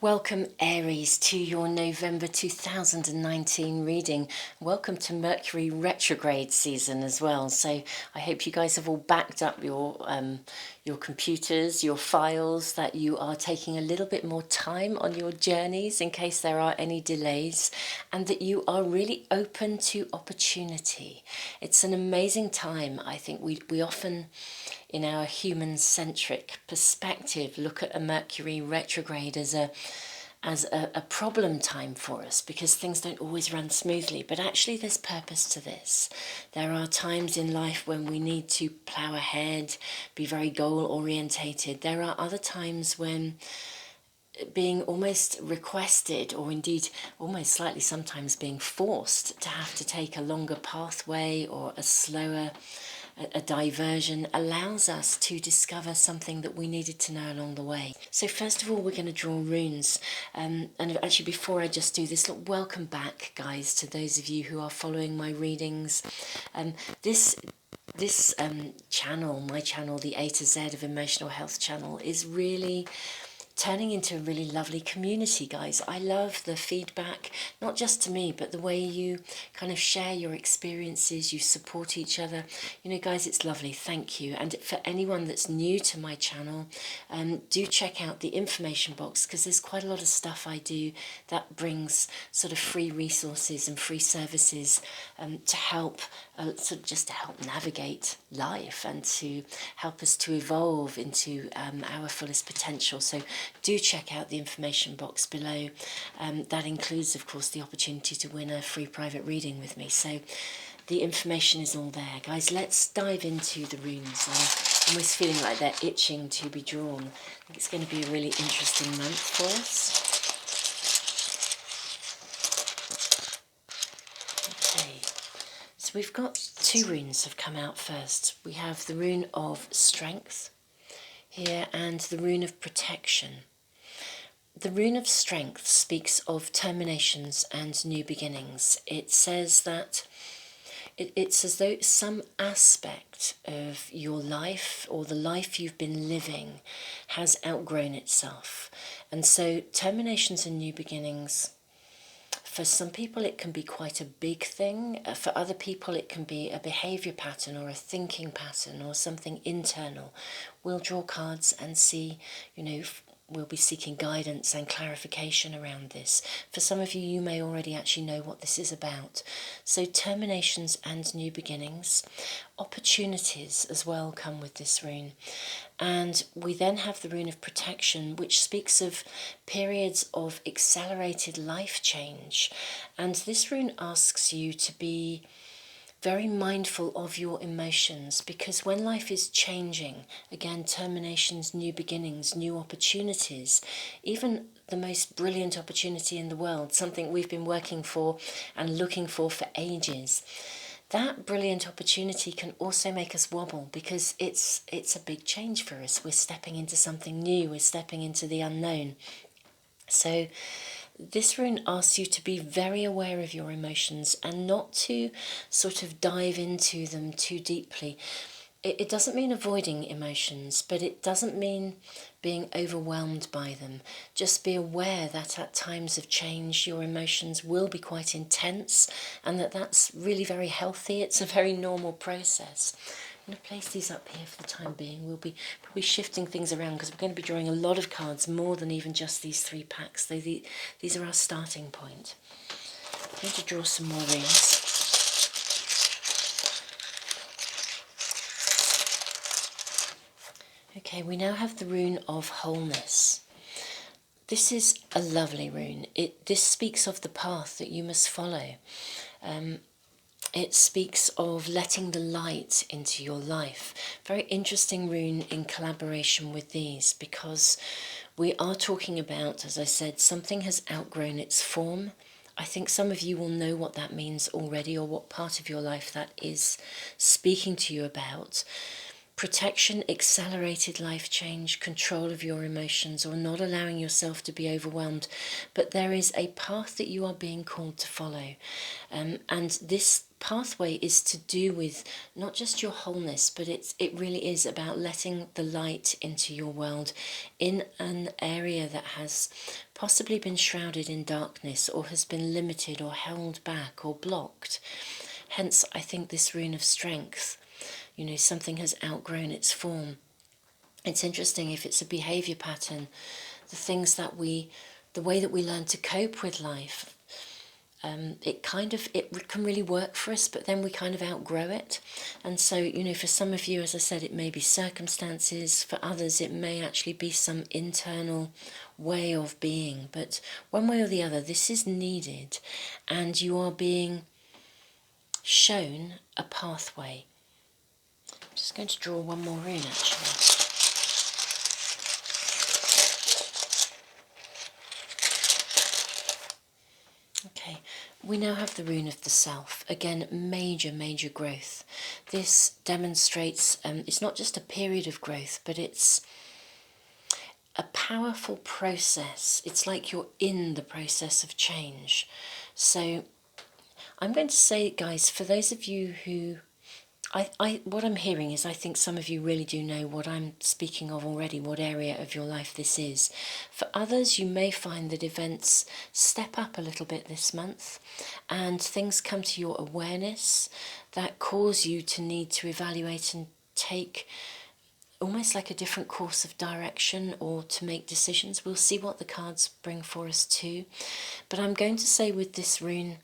Welcome Aries to your November 2019 reading. Welcome to Mercury retrograde season as well. So I hope you guys have all backed up your computers, your files, that you are taking a little bit more time on your journeys in case there are any delays, and that you are really open to opportunity. It's an amazing time. I think we often, in our human-centric perspective, look at a Mercury retrograde as a problem time for us because things don't always run smoothly. But actually there's purpose to this. There are times in life when we need to plough ahead, be very goal-orientated. There are other times when being almost requested, or indeed almost slightly sometimes being forced to have to take a longer pathway or a diversion, allows us to discover something that we needed to know along the way. So first of all, we're going to draw runes. And actually, before I just do this, look, welcome back, guys, to those of you who are following my readings. This channel, my channel, the A to Z of Emotional Health channel, is really turning into a really lovely community, guys. I love the feedback, not just to me, but the way you kind of share your experiences, you support each other. You know, guys, it's lovely. Thank you. And for anyone that's new to my channel, do check out the information box, because there's quite a lot of stuff I do that brings sort of free resources and free services to help, just to help navigate life and to help us to evolve into our fullest potential. So do check out the information box below. That includes, of course, the opportunity to win a free private reading with me. So the information is all there. Guys, let's dive into the runes. I'm almost feeling like they're itching to be drawn. I think it's going to be a really interesting month for us. Okay, so we've got two runes have come out first. We have the rune of strength here and the rune of protection. The rune of strength speaks of terminations and new beginnings. It says that it's as though some aspect of your life, or the life you've been living, has outgrown itself. And so terminations and new beginnings, for some people it can be quite a big thing. For other people it can be a behaviour pattern or a thinking pattern or something internal. We'll draw cards and see, we'll be seeking guidance and clarification around this. For some of you, you may already actually know what this is about. So terminations and new beginnings. Opportunities as well come with this rune. And we then have the rune of protection, which speaks of periods of accelerated life change. And this rune asks you to be very mindful of your emotions, because when life is changing, again, terminations, new beginnings, new opportunities, even the most brilliant opportunity in the world, something we've been working for and looking for ages, that brilliant opportunity can also make us wobble, because it's a big change for us. We're stepping into something new, we're stepping into the unknown. So this rune asks you to be very aware of your emotions and not to sort of dive into them too deeply. It doesn't mean avoiding emotions, but it doesn't mean being overwhelmed by them. Just be aware that at times of change your emotions will be quite intense, and that's really very healthy. It's a very normal process. I'm going to place these up here for the time being. We'll be probably shifting things around because we're going to be drawing a lot of cards, more than even just these 3 packs. These are our starting point. I'm going to draw some more runes. Okay, we now have the rune of wholeness. This is a lovely rune. This speaks of the path that you must follow. It speaks of letting the light into your life. Very interesting rune in collaboration with these, because we are talking about, as I said, something has outgrown its form. I think some of you will know what that means already, or what part of your life that is speaking to you about. protection, accelerated life change, control of your emotions, or not allowing yourself to be overwhelmed. But there is a path that you are being called to follow. And this pathway is to do with not just your wholeness, but it really is about letting the light into your world in an area that has possibly been shrouded in darkness, or has been limited or held back or blocked. Hence, I think this rune of strength, you know, something has outgrown its form. It's interesting if it's a behaviour pattern, the way that we learn to cope with life, it can really work for us, but then we kind of outgrow it. And so, you know, for some of you, as I said, it may be circumstances. For others, it may actually be some internal way of being. But one way or the other, this is needed, and you are being shown a pathway. I'm just going to draw one more rune, actually. Okay, we now have the rune of the self. Again, major growth. This demonstrates, it's not just a period of growth, but it's a powerful process. It's like you're in the process of change. So I'm going to say, guys, for those of you who, what I'm hearing is I think some of you really do know what I'm speaking of already, what area of your life this is. For others, you may find that events step up a little bit this month and things come to your awareness that cause you to need to evaluate and take almost like a different course of direction, or to make decisions. We'll see what the cards bring for us too. But I'm going to say with this rune,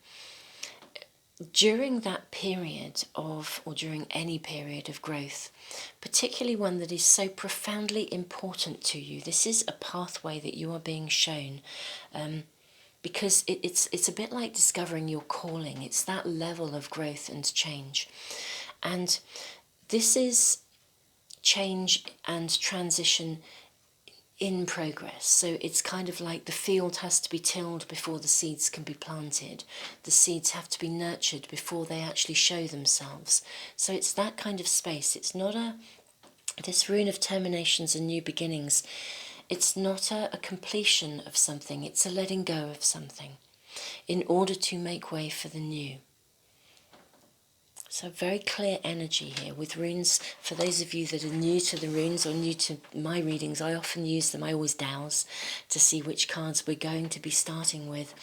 during that period of, or during any period of growth, particularly one that is so profoundly important to you, this is a pathway that you are being shown, because it's a bit like discovering your calling. It's that level of growth and change. And this is change and transition in progress. So it's kind of like the field has to be tilled before the seeds can be planted. The seeds have to be nurtured before they actually show themselves. So it's that kind of space. It's not this rune of terminations and new beginnings, it's not a completion of something, it's a letting go of something in order to make way for the new. So very clear energy here with runes. For those of you that are new to the runes or new to my readings, I often use them, I always dowse to see which cards we're going to be starting with.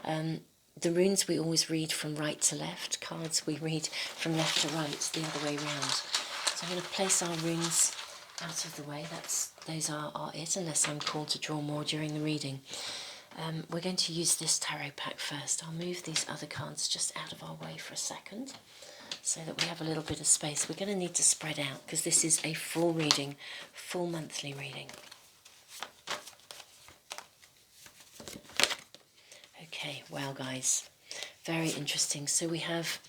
The runes we always read from right to left, cards we read from left to right, the other way round. So I'm going to place our runes out of the way. Those are it, unless I'm called to draw more during the reading. We're going to use this tarot pack first. I'll move these other cards just out of our way for a second, so that we have a little bit of space. We're going to need to spread out because this is a full reading, full monthly reading. Okay, well guys, very interesting. So we have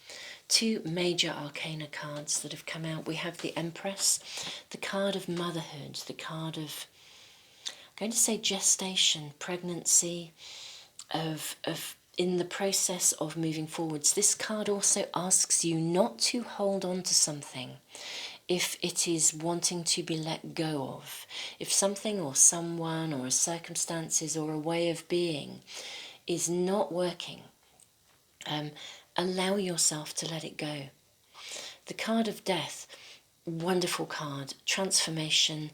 two major arcana cards that have come out. We have the Empress, the card of motherhood, the card of, I'm going to say gestation, pregnancy, of in the process of moving forwards. This card also asks you not to hold on to something if it is wanting to be let go of. If something or someone or a circumstances or a way of being is not working, allow yourself to let it go. The card of death, wonderful card, transformation,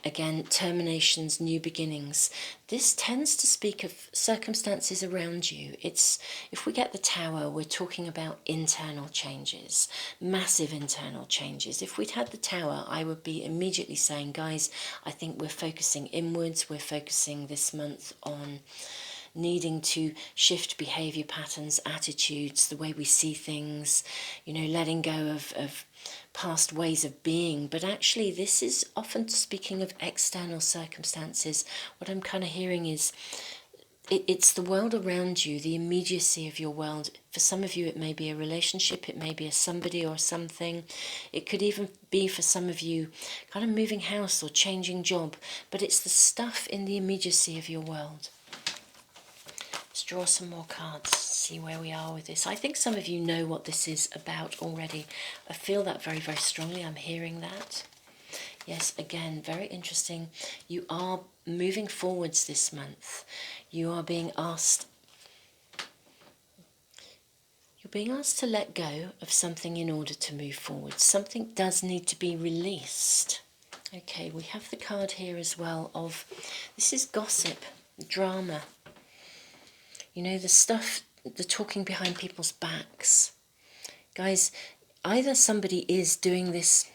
again, terminations, new beginnings. This tends to speak of circumstances around you. If we get the Tower, we're talking about internal changes, massive internal changes. If we'd had the Tower, I would be immediately saying, guys, I think we're focusing inwards. We're focusing this month on needing to shift behaviour patterns, attitudes, the way we see things, you know, letting go of past ways of being. But actually this is often speaking of external circumstances. What I'm kind of hearing is it's the world around you, the immediacy of your world. For some of you it may be a relationship, it may be a somebody or something. It could even be for some of you kind of moving house or changing job, but it's the stuff in the immediacy of your world. Let's draw some more cards, see where we are with this. I think some of you know what this is about already. I feel that very, very strongly. I'm hearing that. Yes, again, very interesting. You are moving forwards this month. You are being asked, you're being asked to let go of something in order to move forward. Something does need to be released. Okay, we have the card here as well of, this is gossip, drama. You know, the stuff, the talking behind people's backs. Guys, either somebody is doing this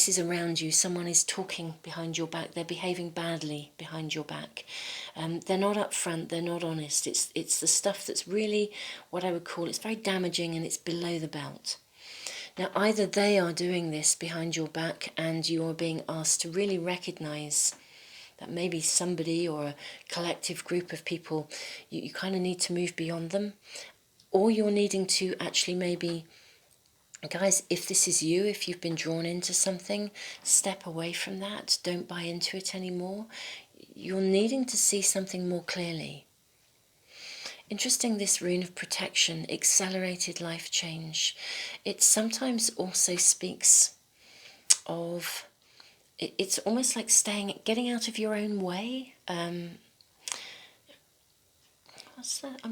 is around you, someone is talking behind your back, they're behaving badly behind your back. They're not upfront, they're not honest. It's the stuff that's really what I would call, it's very damaging and it's below the belt. Now, either they are doing this behind your back and you are being asked to really recognise that maybe somebody or a collective group of people, you kind of need to move beyond them, or you're needing to actually maybe, guys, if this is you, if you've been drawn into something, step away from that. Don't buy into it anymore. You're needing to see something more clearly. Interesting, this rune of protection, accelerated life change. It sometimes also speaks of, it's almost like getting out of your own way. I'm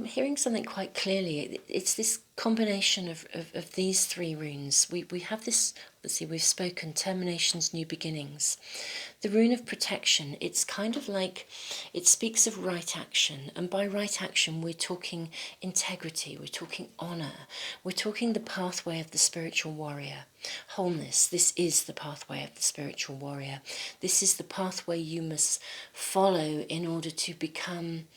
hearing something quite clearly. It's this combination of these three runes. We have this, let's see, we've spoken terminations, new beginnings. The rune of protection, it's kind of like, it speaks of right action. And by right action, we're talking integrity, we're talking honour, we're talking the pathway of the spiritual warrior. Wholeness, this is the pathway of the spiritual warrior. This is the pathway you must follow in order to become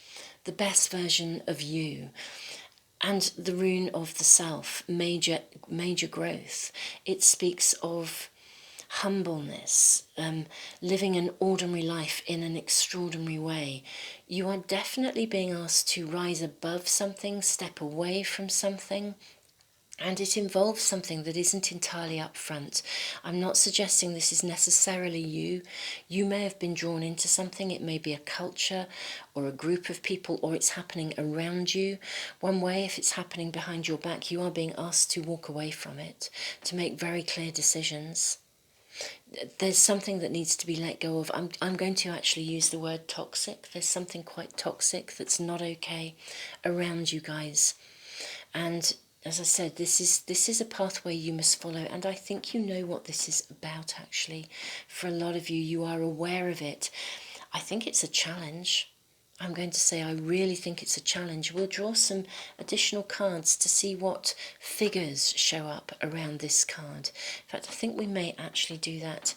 the best version of you. And the rune of the self, major growth. It speaks of humbleness, living an ordinary life in an extraordinary way. You are definitely being asked to rise above something, step away from something. And it involves something that isn't entirely upfront. I'm not suggesting this is necessarily you. You may have been drawn into something. It may be a culture or a group of people, or it's happening around you. One way, if it's happening behind your back, you are being asked to walk away from it, to make very clear decisions. There's something that needs to be let go of. I'm going to actually use the word toxic. There's something quite toxic that's not okay around you guys. And as I said, this is a pathway you must follow, and I think you know what this is about, actually. For a lot of you, you are aware of it. I think it's a challenge. I'm going to say I really think it's a challenge. We'll draw some additional cards to see what figures show up around this card. In fact, I think we may actually do that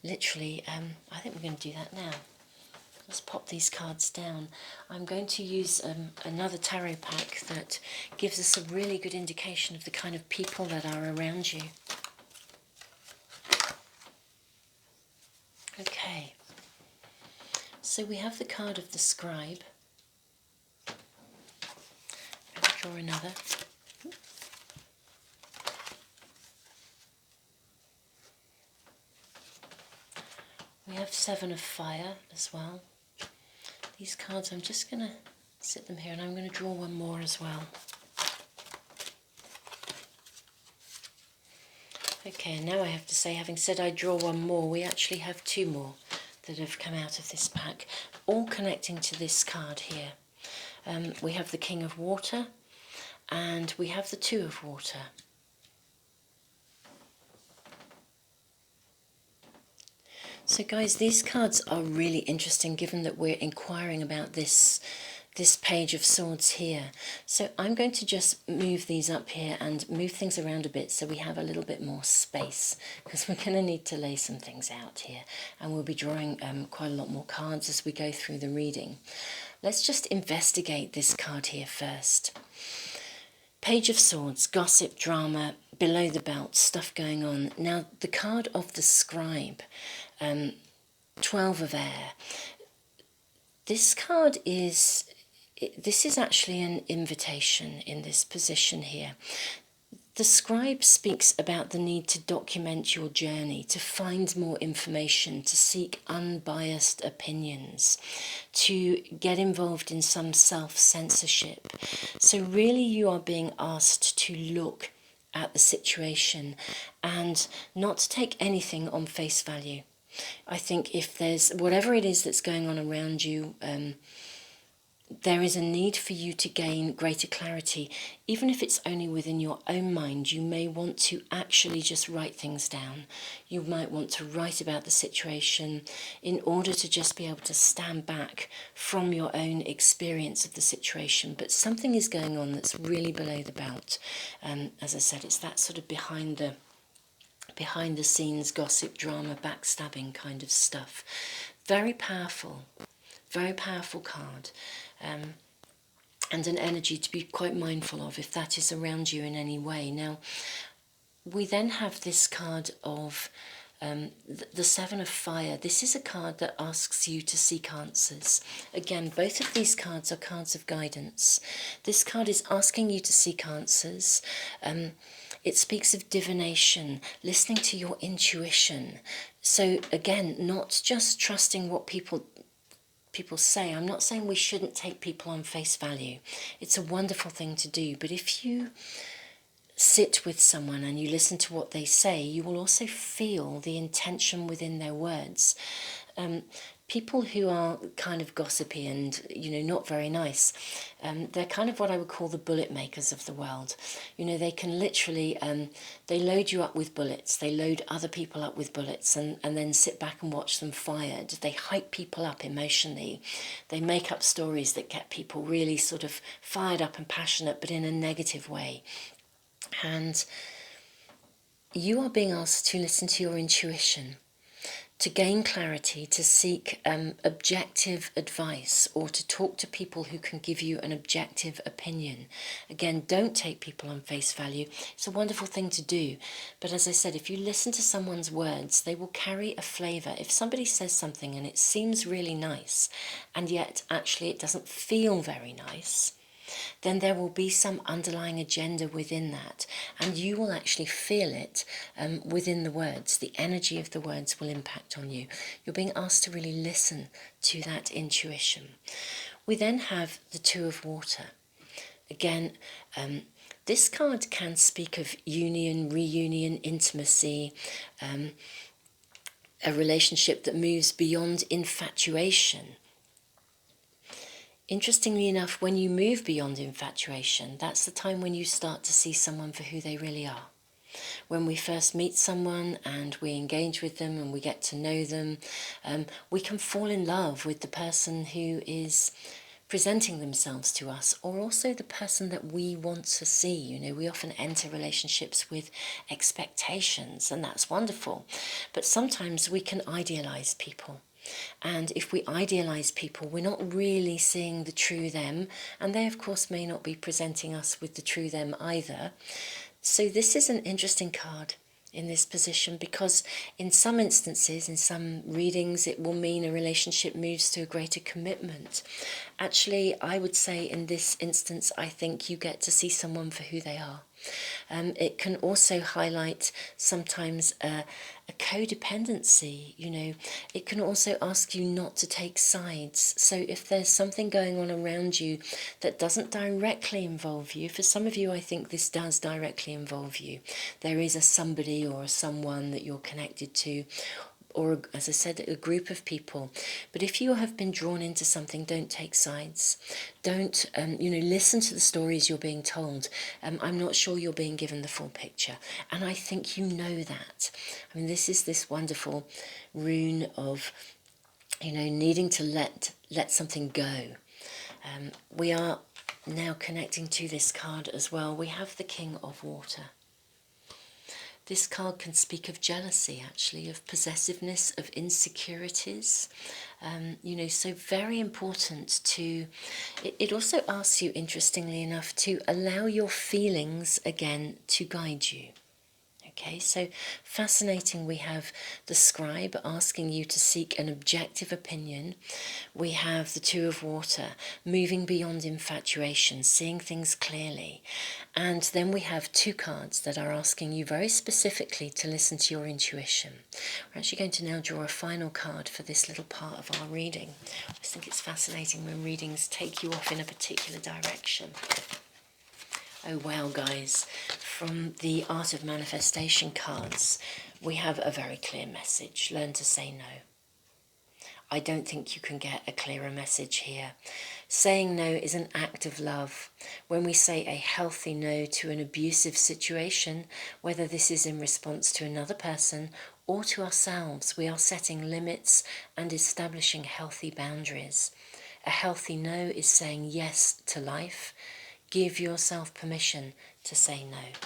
literally. I think we're going to do that now. Let's pop these cards down. I'm going to use another tarot pack that gives us a really good indication of the kind of people that are around you. Okay. So we have the card of the scribe. I'm going to draw another. We have Seven of Fire as well. These cards, I'm just going to sit them here and I'm going to draw one more as well. Okay, and now I have to say, having said I draw one more, we actually have two more that have come out of this pack, all connecting to this card here. We have the King of Water and we have the Two of Water. So guys, these cards are really interesting given that we're inquiring about this Page of Swords here. So I'm going to just move these up here and move things around a bit so we have a little bit more space, because we're going to need to lay some things out here, and we'll be drawing quite a lot more cards as we go through the reading. Let's just investigate this card here first. Page of Swords, gossip, drama, below the belt, stuff going on. Now, the card of the scribe, 12 of air. This card is, this is actually an invitation in this position here. The scribe speaks about the need to document your journey, to find more information, to seek unbiased opinions, to get involved in some self-censorship. So really you are being asked to look at the situation and not to take anything on face value. I think if there's whatever it is that's going on around you, there is a need for you to gain greater clarity. Even if it's only within your own mind, you may want to actually just write things down. You might want to write about the situation in order to just be able to stand back from your own experience of the situation. But something is going on that's really below the belt. As I said, it's that sort of behind the scenes gossip, drama, backstabbing kind of stuff. Very powerful card. And an energy to be quite mindful of if that is around you in any way. Now, we then have this card of the Seven of Fire. This is a card that asks you to seek answers. Again, both of these cards are cards of guidance. This card is asking you to seek answers. It speaks of divination, listening to your intuition. So again, not just trusting what people say. I'm not saying we shouldn't take people on face value. It's a wonderful thing to do. But if you sit with someone and you listen to what they say, you will also feel the intention within their words. People who are kind of gossipy and, not very nice, they're kind of what I would call the bullet makers of the world. They can literally, they load you up with bullets, they load other people up with bullets and then sit back and watch them fired. They hype people up emotionally. They make up stories that get people really sort of fired up and passionate, but in a negative way. And you are being asked to listen to your intuition, to gain clarity, to seek objective advice, or to talk to people who can give you an objective opinion. Again, don't take people on face value. It's a wonderful thing to do. But as I said, if you listen to someone's words, they will carry a flavour. If somebody says something and it seems really nice, and yet actually it doesn't feel very nice, then there will be some underlying agenda within that, and you will actually feel it within the words. The energy of the words will impact on you. You're being asked to really listen to that intuition. We then have the Two of Water. Again, this card can speak of union, reunion, intimacy, a relationship that moves beyond infatuation. Interestingly enough, when you move beyond infatuation, that's the time when you start to see someone for who they really are. When we first meet someone and we engage with them and we get to know them, we can fall in love with the person who is presenting themselves to us, or also the person that we want to see. We often enter relationships with expectations, and that's wonderful. But sometimes we can idealize people. And if we idealise people, we're not really seeing the true them, and they of course may not be presenting us with the true them either. So this is an interesting card in this position, because in some instances, in some readings, it will mean a relationship moves to a greater commitment. Actually, I would say in this instance, I think you get to see someone for who they are. It can also highlight sometimes a codependency. It can also ask you not to take sides. So if there's something going on around you that doesn't directly involve you, for some of you I think this does directly involve you. There is a somebody or a someone that you're connected to, or as I said, a group of people. But if you have been drawn into something, don't take sides. Don't, listen to the stories you're being told. I'm not sure you're being given the full picture. And I think you know that. This is this wonderful rune of, needing to let something go. We are now connecting to this card as well. We have the King of Water. This card can speak of jealousy, actually, of possessiveness, of insecurities. So very important to... It also asks you, interestingly enough, to allow your feelings, again, to guide you. Okay, so fascinating. We have the Scribe asking you to seek an objective opinion. We have the Two of Water, moving beyond infatuation, seeing things clearly. And then we have two cards that are asking you very specifically to listen to your intuition. We're actually going to now draw a final card for this little part of our reading. I just think it's fascinating when readings take you off in a particular direction. Oh wow, guys, from the Art of Manifestation cards, we have a very clear message. Learn to say no. I don't think you can get a clearer message here. Saying no is an act of love. When we say a healthy no to an abusive situation, whether this is in response to another person or to ourselves, we are setting limits and establishing healthy boundaries. A healthy no is saying yes to life. Give yourself permission to say no.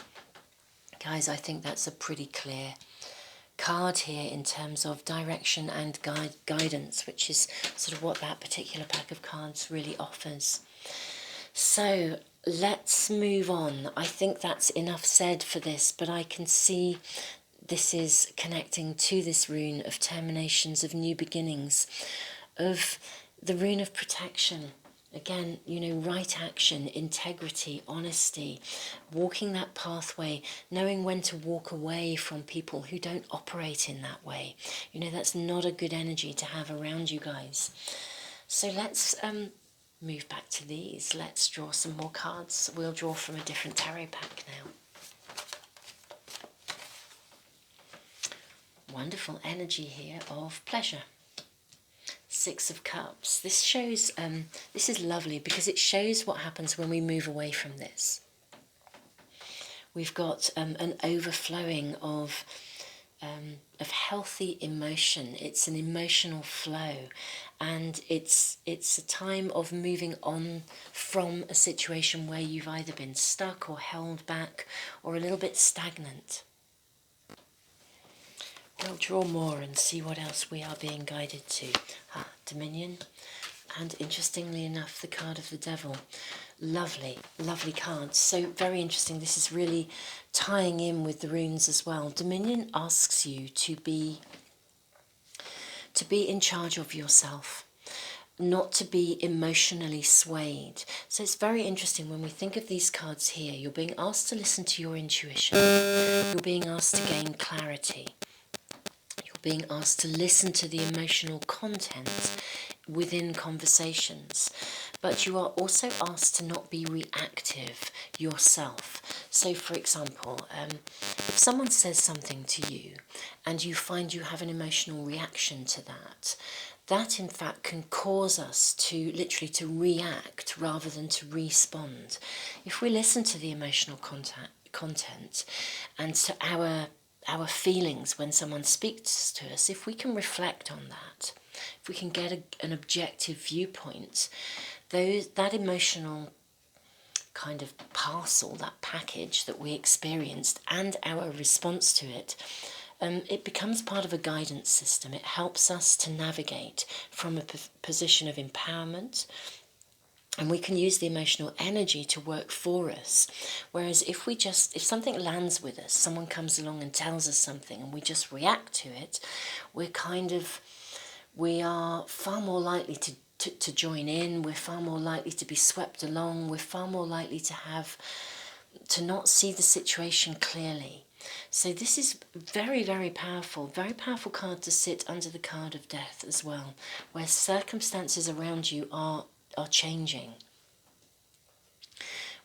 Guys, I think that's a pretty clear card here in terms of direction and guidance, which is sort of what that particular pack of cards really offers. So let's move on. I think that's enough said for this, but I can see this is connecting to this rune of terminations, of new beginnings, of the rune of protection. Again, you know, right action, integrity, honesty, walking that pathway, knowing when to walk away from people who don't operate in that way. You know, that's not a good energy to have around you guys. So let's move back to these. Let's draw some more cards. We'll draw from a different tarot pack now. Wonderful energy here of pleasure. Six of Cups. This shows, this is lovely because it shows what happens when we move away from this. We've got an overflowing of healthy emotion. It's an emotional flow, and it's a time of moving on from a situation where you've either been stuck or held back or a little bit stagnant. We'll draw more and see what else we are being guided to. Dominion, and interestingly enough, the card of the Devil. Lovely, lovely cards. So very interesting. This is really tying in with the runes as well. Dominion asks you to be in charge of yourself, not to be emotionally swayed. So it's very interesting when we think of these cards here. You're being asked to listen to your intuition. You're being asked to gain clarity. Being asked to listen to the emotional content within conversations, but you are also asked to not be reactive yourself. So for example, if someone says something to you and you find you have an emotional reaction to that, that in fact can cause us to literally to react rather than to respond. If we listen to the emotional content and to our feelings when someone speaks to us, if we can reflect on that, if we can get an objective viewpoint, that emotional kind of parcel, that package that we experienced and our response to it, it becomes part of a guidance system. It helps us to navigate from a position of empowerment, and we can use the emotional energy to work for us. Whereas if something lands with us, someone comes along and tells us something and we just react to it, we are far more likely to join in, we're far more likely to be swept along, we're far more likely to not see the situation clearly. So this is very, very powerful card to sit under the card of death as well, where circumstances around you are changing.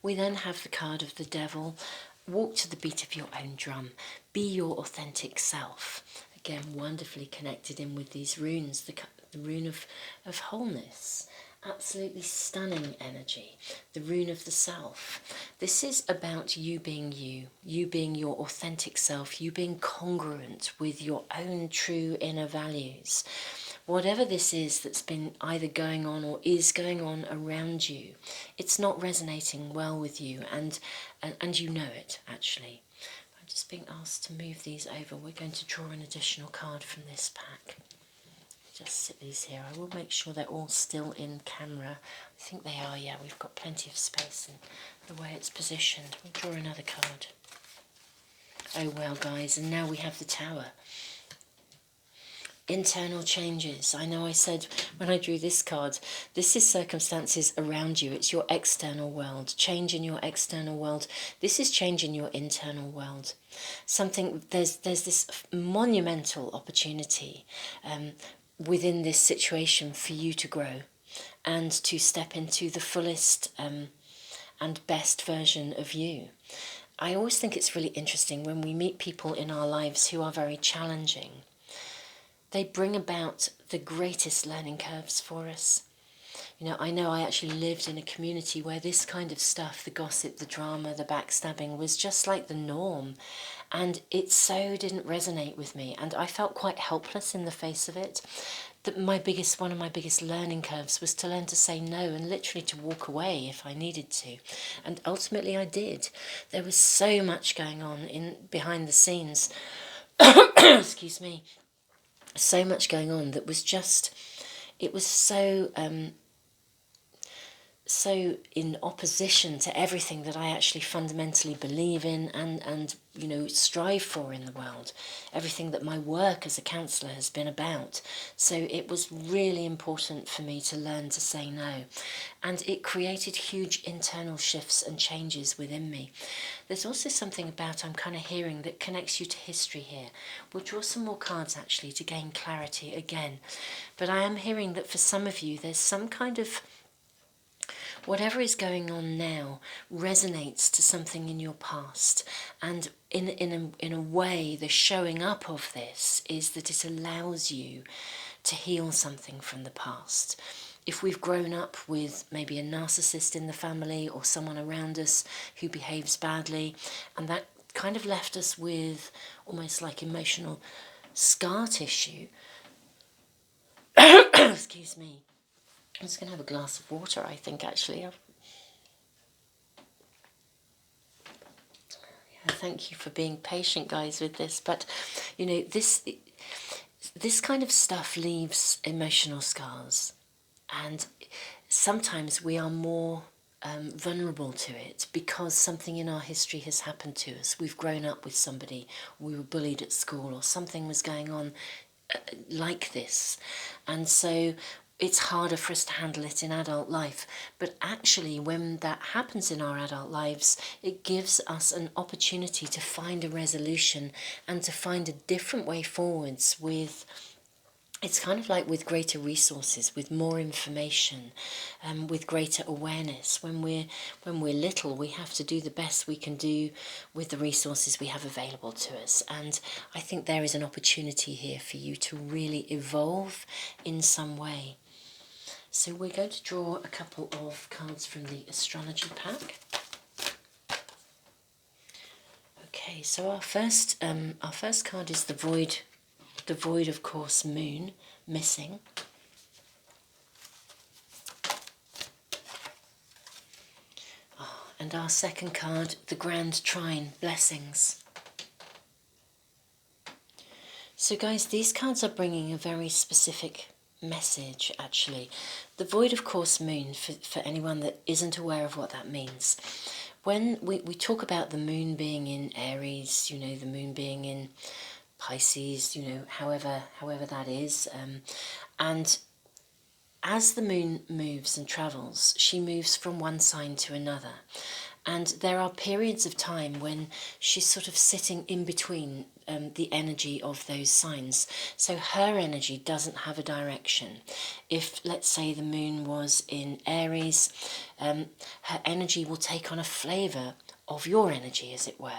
We then have the card of the Devil. Walk to the beat of your own drum. Be your authentic self. Again, wonderfully connected in with these runes. The rune of wholeness. Absolutely stunning energy. The rune of the self. This is about you being you being your authentic self, you being congruent with your own true inner values. Whatever this is that's been either going on or is going on around you, it's not resonating well with you, and you know it, actually. I'm just being asked to move these over. We're going to draw an additional card from this pack. Just sit these here. I will make sure they're all still in camera. I think they are, yeah. We've got plenty of space in the way it's positioned. We'll draw another card. Oh well, guys, and now we have the Tower. Internal changes. I know I said when I drew this card, this is circumstances around you. It's your external world. Change in your external world. This is change in your internal world. There's this monumental opportunity within this situation for you to grow and to step into the fullest and best version of you. I always think it's really interesting when we meet people in our lives who are very challenging. They bring about the greatest learning curves for us. I know I actually lived in a community where this kind of stuff, the gossip, the drama, the backstabbing, was just like the norm. And it so didn't resonate with me. And I felt quite helpless in the face of it. That one of my biggest learning curves was to learn to say no and literally to walk away if I needed to. And ultimately I did. There was so much going on behind the scenes. Excuse me. So much going on that was just, it was so in opposition to everything that I actually fundamentally believe in and strive for in the world, everything that my work as a counsellor has been about. So it was really important for me to learn to say no, and it created huge internal shifts and changes within me. There's also something about I'm kind of hearing that connects you to history here. We'll draw some more cards actually to gain clarity again, but I am hearing that for some of you there's some kind of whatever is going on now resonates to something in your past, and in a way the showing up of this is that it allows you to heal something from the past. If we've grown up with maybe a narcissist in the family or someone around us who behaves badly, and that kind of left us with almost like emotional scar tissue. Excuse me. I'm just going to have a glass of water, I think, actually. Thank you for being patient, guys, with this. But, this kind of stuff leaves emotional scars. And sometimes we are more vulnerable to it because something in our history has happened to us. We've grown up with somebody, we were bullied at school, or something was going on like this. And so it's harder for us to handle it in adult life. But actually, when that happens in our adult lives, it gives us an opportunity to find a resolution and to find a different way forwards with, it's kind of like with greater resources, with more information, with greater awareness. When we're little, we have to do the best we can do with the resources we have available to us. And I think there is an opportunity here for you to really evolve in some way. So we're going to draw a couple of cards from the Astrology pack. Okay, so our first card is the void, of course, moon, missing. And our second card, the grand trine, blessings. So guys, these cards are bringing a very specific message, actually. The void, of course, moon, for anyone that isn't aware of what that means. When we talk about the moon being in Aries, the moon being in Pisces, however that is, and as the moon moves and travels, she moves from one sign to another. And there are periods of time when she's sort of sitting in between the energy of those signs. So her energy doesn't have a direction. If, let's say, the moon was in Aries, her energy will take on a flavour of your energy, as it were.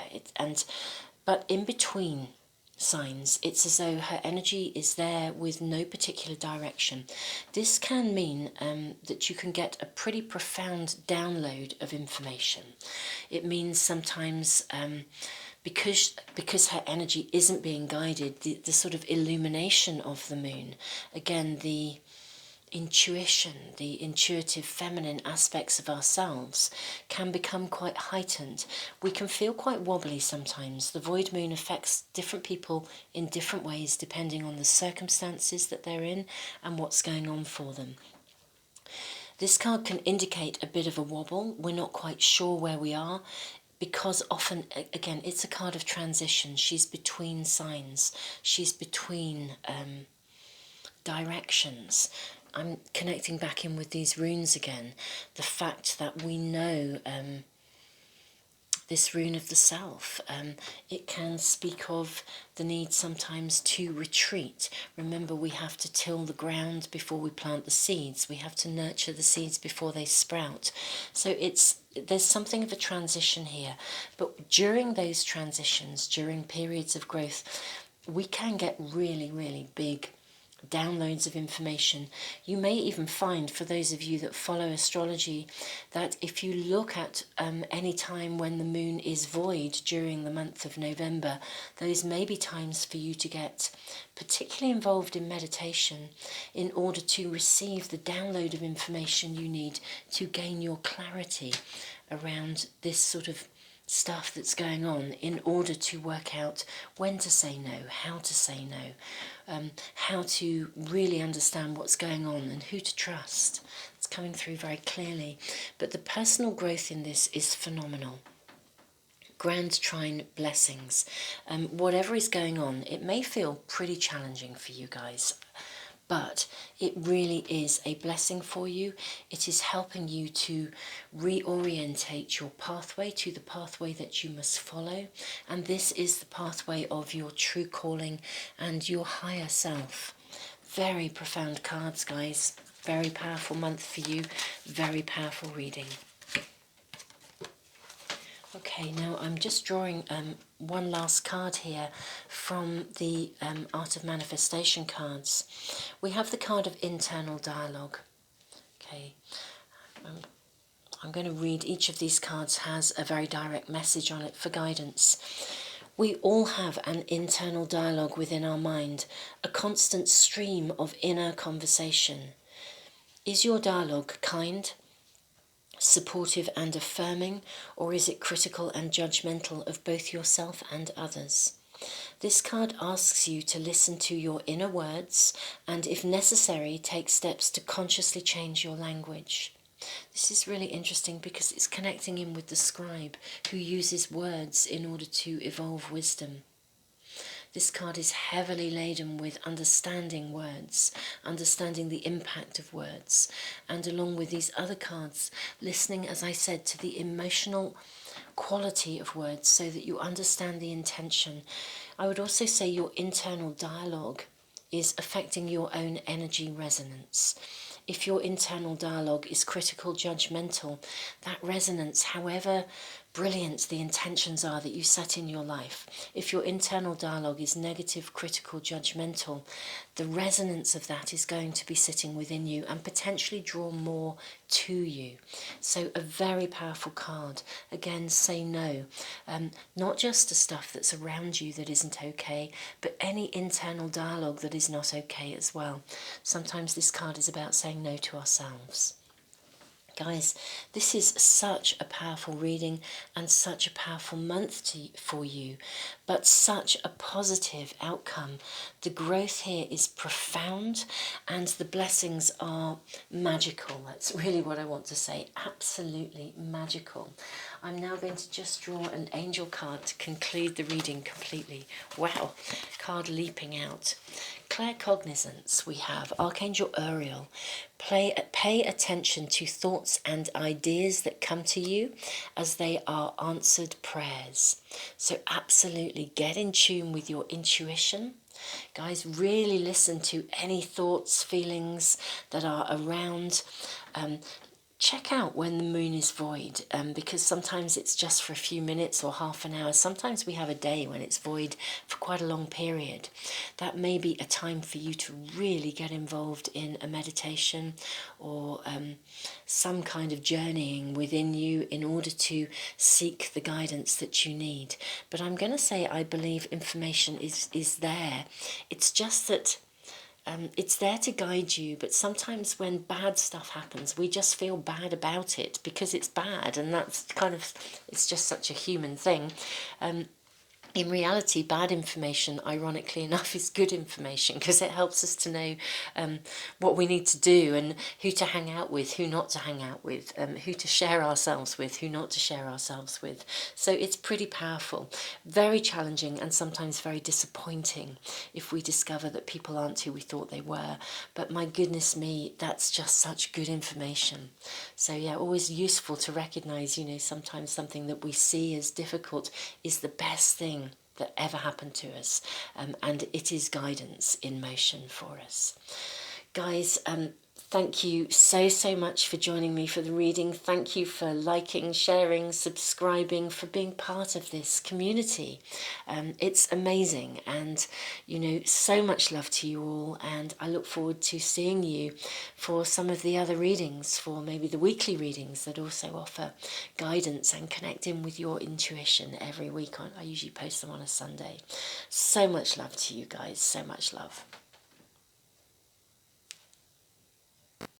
But in between signs, it's as though her energy is there with no particular direction. This can mean that you can get a pretty profound download of information. It means sometimes because her energy isn't being guided, the sort of illumination of the moon, again, the intuition, the intuitive feminine aspects of ourselves can become quite heightened. We can feel quite wobbly sometimes. The void moon affects different people in different ways depending on the circumstances that they're in and what's going on for them. This card can indicate a bit of a wobble. We're not quite sure where we are, because often, again, it's a card of transition. She's between signs. She's between directions. I'm connecting back in with these runes again. The fact that we know this rune of the self. It can speak of the need sometimes to retreat. Remember, we have to till the ground before we plant the seeds. We have to nurture the seeds before they sprout. So there's something of a transition here. But during those transitions, during periods of growth, we can get really, really big downloads of information. You may even find, for those of you that follow astrology, that if you look at any time when the moon is void during the month of November, those may be times for you to get particularly involved in meditation in order to receive the download of information you need to gain your clarity around this sort of stuff that's going on, in order to work out when to say no, how to say no, how to really understand what's going on and who to trust. It's coming through very clearly. But the personal growth in this is phenomenal. Grand trine blessings. Whatever is going on, it may feel pretty challenging for you guys, but it really is a blessing for you. It is helping you to reorientate your pathway to the pathway that you must follow. And this is the pathway of your true calling and your higher self. Very profound cards, guys. Very powerful month for you. Very powerful reading. Okay, now I'm just drawing one last card here from the Art of Manifestation cards. We have the card of internal dialogue. Okay, I'm going to read each of these cards has a very direct message on it for guidance. We all have an internal dialogue within our mind, a constant stream of inner conversation. Is your dialogue kind, supportive and affirming, or is it critical and judgmental of both yourself and others? This card asks you to listen to your inner words and, if necessary, take steps to consciously change your language. This is really interesting because it's connecting in with the scribe who uses words in order to evolve wisdom. This card is heavily laden with understanding words, understanding the impact of words, and along with these other cards, listening, as I said, to the emotional quality of words so that you understand the intention. I would also say your internal dialogue is affecting your own energy resonance. If your internal dialogue is critical, judgmental, that resonance, however brilliant the intentions are that you set in your life, if your internal dialogue is negative, critical, judgmental, the resonance of that is going to be sitting within you and potentially draw more to you. So a very powerful card. Again, say no. Not just to stuff that's around you that isn't okay, but any internal dialogue that is not okay as well. Sometimes this card is about saying no to ourselves. Guys, this is such a powerful reading and such a powerful month for you, but such a positive outcome. The growth here is profound and the blessings are magical. That's really what I want to say. Absolutely magical. I'm now going to just draw an angel card to conclude the reading completely. Wow, card leaping out. Claircognizance, we have Archangel Uriel. Pay attention to thoughts and ideas that come to you as they are answered prayers. So absolutely get in tune with your intuition. Guys, really listen to any thoughts, feelings that are around. Check out when the moon is void, because sometimes it's just for a few minutes or half an hour. Sometimes we have a day when it's void for quite a long period. That may be a time for you to really get involved in a meditation or some kind of journeying within you in order to seek the guidance that you need. But I'm going to say I believe information is there. It's just that it's there to guide you, but sometimes when bad stuff happens, we just feel bad about it because it's bad, and that's kind of, it's just such a human thing. in reality, bad information, ironically enough, is good information, because it helps us to know what we need to do and who to hang out with, who not to hang out with, who to share ourselves with, who not to share ourselves with. So it's pretty powerful, very challenging, and sometimes very disappointing if we discover that people aren't who we thought they were. But my goodness me, that's just such good information. So yeah, always useful to recognise, you know, sometimes something that we see as difficult is the best thing that ever happened to us, and it is guidance in motion for us. Guys, thank you so much for joining me for the reading. Thank you for liking, sharing, subscribing, for being part of this community. It's amazing, and you know, so much love to you all, and I look forward to seeing you for some of the other readings, for maybe the weekly readings that also offer guidance and connect in with your intuition every week. I usually post them on a Sunday. So much love to you guys, so much love.